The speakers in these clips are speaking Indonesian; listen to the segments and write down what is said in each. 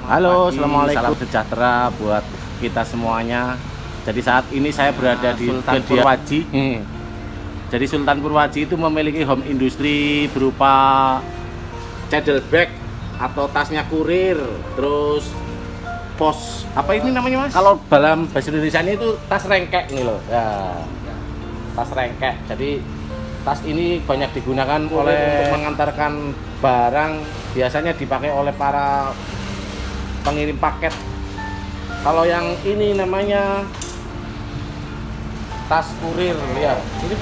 Halo, assalamualaikum, salam sejahtera buat kita semuanya. Jadi saat ini saya berada di Sultan Purwaji. Jadi Sultan Purwaji itu memiliki home industri berupa cradle bag atau tasnya kurir, terus pos apa ini namanya mas? Kalau dalam bahasa Indonesia ini itu tas rengkek nih loh. Ya, tas rengkek. Jadi tas ini banyak digunakan oleh untuk mengantarkan barang. Biasanya dipakai oleh para pengirim paket. Kalau yang ini namanya tas kurir ya, ini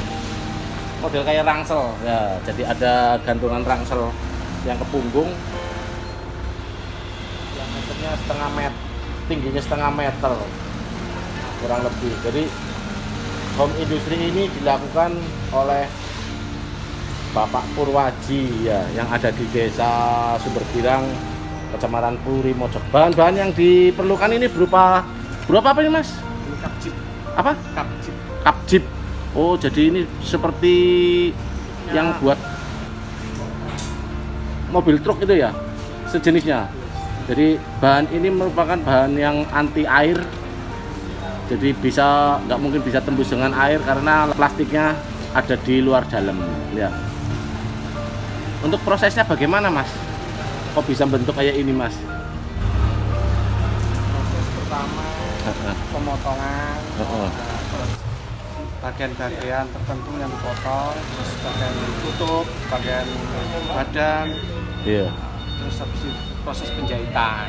model kayak rangsel ya, jadi ada gantungan rangsel yang ke punggung, yang meternya setengah meter, tingginya setengah meter kurang lebih. Jadi home industry ini dilakukan oleh Bapak Purwaji ya, yang ada di Desa Sumberbirang, Kecamatan Puri, Mojo. Bahan-bahan yang diperlukan ini berupa apa ini mas? Ini kapjip. Apa? Kapjip. Kapjip. Oh, jadi ini seperti ya, yang buat mobil truk itu ya, sejenisnya. Jadi bahan ini merupakan bahan yang anti air. Jadi nggak mungkin bisa tembus dengan air karena plastiknya ada di luar dalam. Ya. Untuk prosesnya bagaimana mas? Kok bisa bentuk kayak ini mas? Proses pertama pemotongan, terus bagian-bagian tertentu yang dipotong, terus bagian tutup, bagian badan, Iya. terus habis itu proses penjahitan.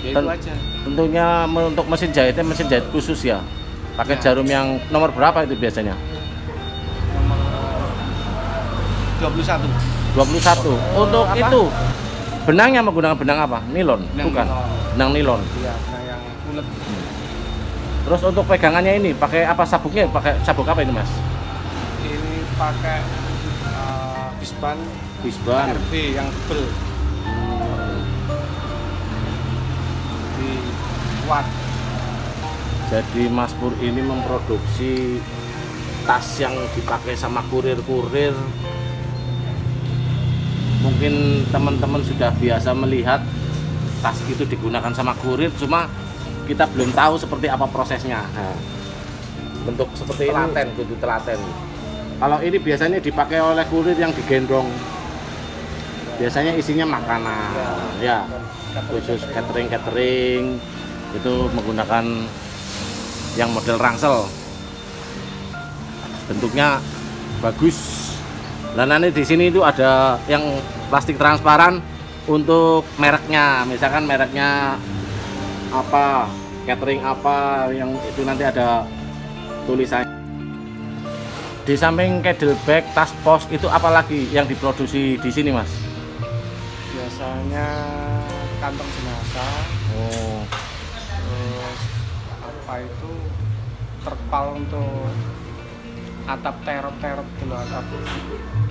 Ya itu aja. Tentunya untuk mesin jahitnya mesin jahit khusus ya. Pakai jarum yang nomor berapa itu biasanya? Nomor 21. 21. Untuk apa? itu benangnya menggunakan benang apa? Nilon? Benang Bukan. nilon. Benang nilon. Iya, yang bulat. Terus untuk pegangannya ini pakai apa sabuknya? Pakai sabuk apa ini mas? Ini pakai bisban Bisban. RB yang tebel. Di kuat. Jadi Mas Pur ini memproduksi tas yang dipakai sama kurir-kurir. Mungkin teman-teman sudah biasa melihat tas itu digunakan sama kurir, cuma kita belum tahu seperti apa prosesnya. Nah, bentuk seperti telaten, gitu telaten. Kalau ini biasanya dipakai oleh kurir yang digendong. Biasanya isinya makanan, ya, khusus catering itu menggunakan yang model rangsel. Bentuknya bagus. Dan nanti di sini itu ada yang plastik transparan untuk mereknya, misalkan mereknya apa, catering apa, yang itu nanti ada tulisannya. Di samping cradle bag, tas pos itu apalagi yang diproduksi di sini, Mas? Biasanya kantong jenazah. Oh, Terus apa itu terpal untuk atap terop dulu, atap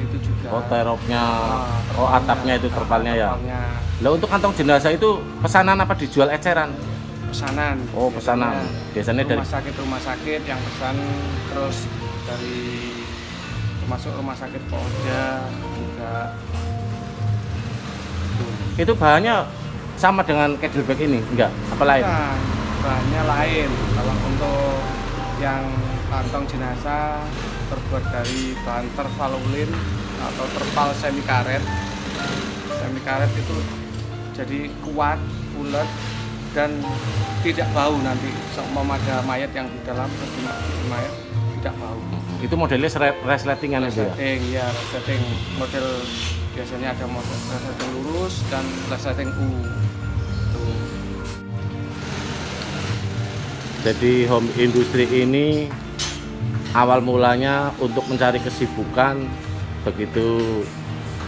itu juga. oh teropnya, oh terpalnya. atapnya itu terpalnya ya. Terpalnya Lah untuk kantong jenazah itu pesanan apa dijual eceran? pesanan. Oh pesanan. Biasanya dari rumah sakit yang pesan, terus dari termasuk rumah sakit Polda juga. itu bahannya sama dengan cradle bag ini? Enggak? Apa lain? Nah, bahannya lain. Kalau untuk yang kantong jenazah terbuat dari bahan tervalulin atau terpal semi karet. Semi karet itu jadi kuat, bulat, dan tidak bau nanti. Seumpama ada mayat yang di dalam, mayat tidak bau. Itu modelnya resletingan itu ya? Resleting, ya resleting model, biasanya ada model resleting lurus dan resleting U. Tuh. Jadi home industry ini awal mulanya untuk mencari kesibukan, begitu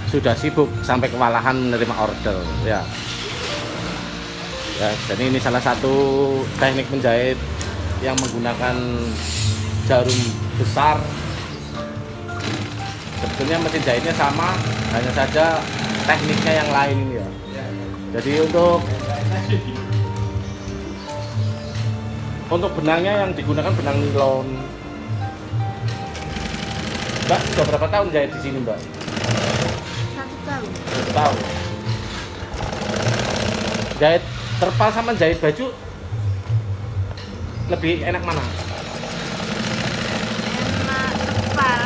sudah sibuk sampai kewalahan menerima order ya. Ya, jadi ini salah satu teknik menjahit yang menggunakan jarum besar. Sebetulnya mesin jahitnya sama, hanya saja tekniknya yang lain ini ya. Jadi untuk benangnya yang digunakan benang nilon. Mbak sudah berapa tahun jahit di sini, Mbak? 1 tahun. 1 tahun. Jahit terpal sama jahit baju lebih enak mana? Enak terpal.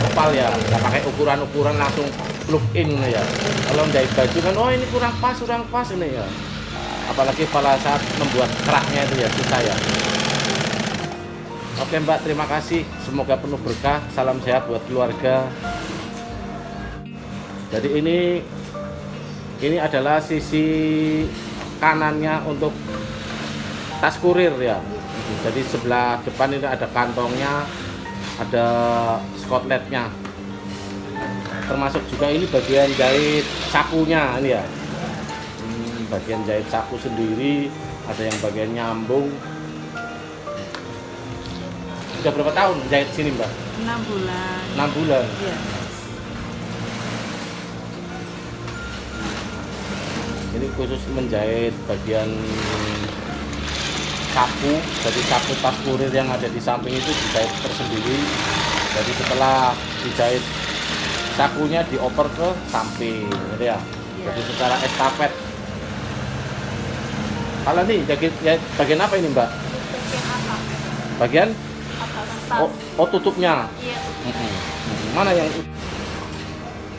Terpal ya, nggak pakai ukuran-ukuran langsung plug in ya. Kalau jahit baju kan, oh ini kurang pas ini ya. Apalagi pada saat membuat keraknya itu ya susah ya. Oke Mbak, terima kasih. Semoga penuh berkah. Salam sehat buat keluarga. Jadi ini adalah sisi kanannya untuk tas kurir ya. Jadi sebelah depan ini ada kantongnya, ada skotletnya. Termasuk juga ini bagian jahit sakunya ini ya. Bagian jahit saku sendiri, ada yang bagian nyambung. Sudah berapa tahun jahit sini, Mbak? 6 bulan. 6 bulan. Iya. Ini khusus menjahit bagian saku. Jadi saku tas kurir yang ada di samping itu dijahit tersendiri. Jadi setelah dijahit sakunya dioper ke samping, gitu ya. Jadi secara estafet. Kalau nih bagian apa ini, Mbak? Bagian atas. Bagian? Atas. Oh tutupnya. Iya. Mana yang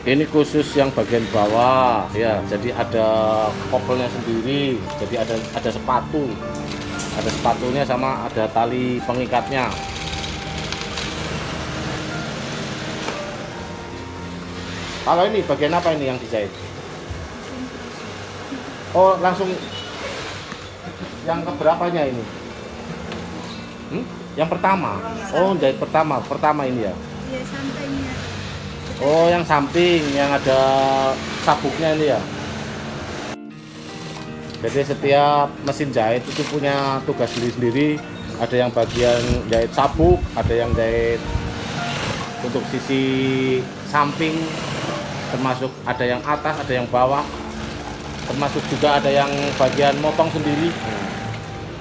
ini khusus yang bagian bawah ya, jadi ada koppelnya sendiri, jadi ada sepatunya sama ada tali pengikatnya. Kalau ini bagian apa ini yang dijahit? Oh langsung yang keberapanya ini? Yang pertama. Oh jahit pertama ini ya. Iya, sampingnya. Oh yang samping yang ada sabuknya ini ya. Jadi setiap mesin jahit itu punya tugas sendiri-sendiri. Ada yang bagian jahit sabuk, ada yang jahit untuk sisi samping, termasuk ada yang atas, ada yang bawah, termasuk juga ada yang bagian motong sendiri.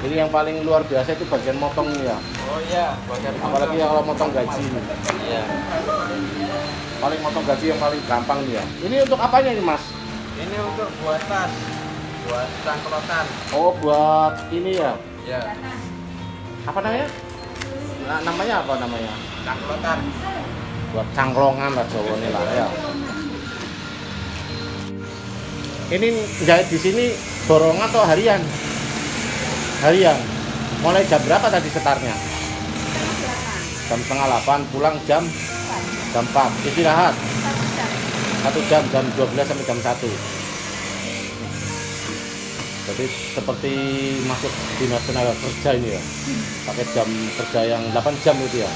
Ini yang paling luar biasa itu bagian motong ya. Oh iya, bagian Apalagi kalau motong gaji ini. Iya. Paling motong gaji yang paling gampang nih ya. Ini untuk apanya ini, Mas? Ini untuk buat tas, buat cangklotan. Oh, buat ini ya. Ya, Apa namanya? Namanya apa namanya? cangklotan. Buat cangklongan lah Jawa ini lah ya. Ini jahit di sini borongan atau harian? Harian. Mulai jam berapa tadi setarnya? Jam 7:30, pulang jam 4. Istirahat 1 jam, jam 12 sampai jam 1. Jadi seperti masuk dinas tenaga kerja ini ya. Pakai jam kerja yang 8 jam itu ya.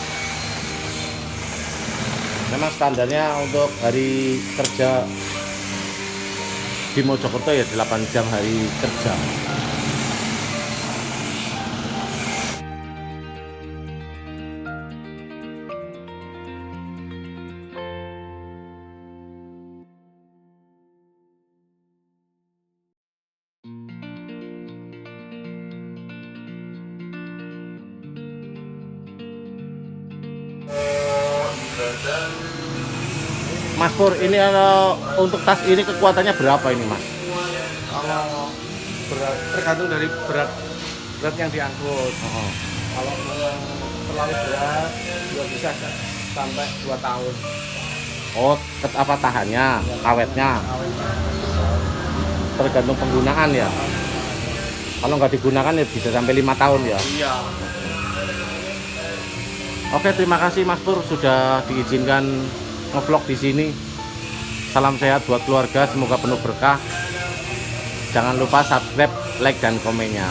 Memang standarnya untuk hari kerja di Mojokerto ya 8 jam hari kerja. Mas Pur, ini untuk tas ini kekuatannya berapa ini, Mas? Kalau berat tergantung dari berat yang diangkut. Kalau memang terlalu berat, juga bisa sampai 2 tahun. Oh, apa tahannya, awetnya? Tergantung penggunaan ya. Kalau nggak digunakan ya bisa sampai 5 tahun ya. Iya. Oke, terima kasih Mas Pur sudah diizinkan ngevlog di sini. Salam sehat buat keluarga, semoga penuh berkah. Jangan lupa subscribe, like dan komennya.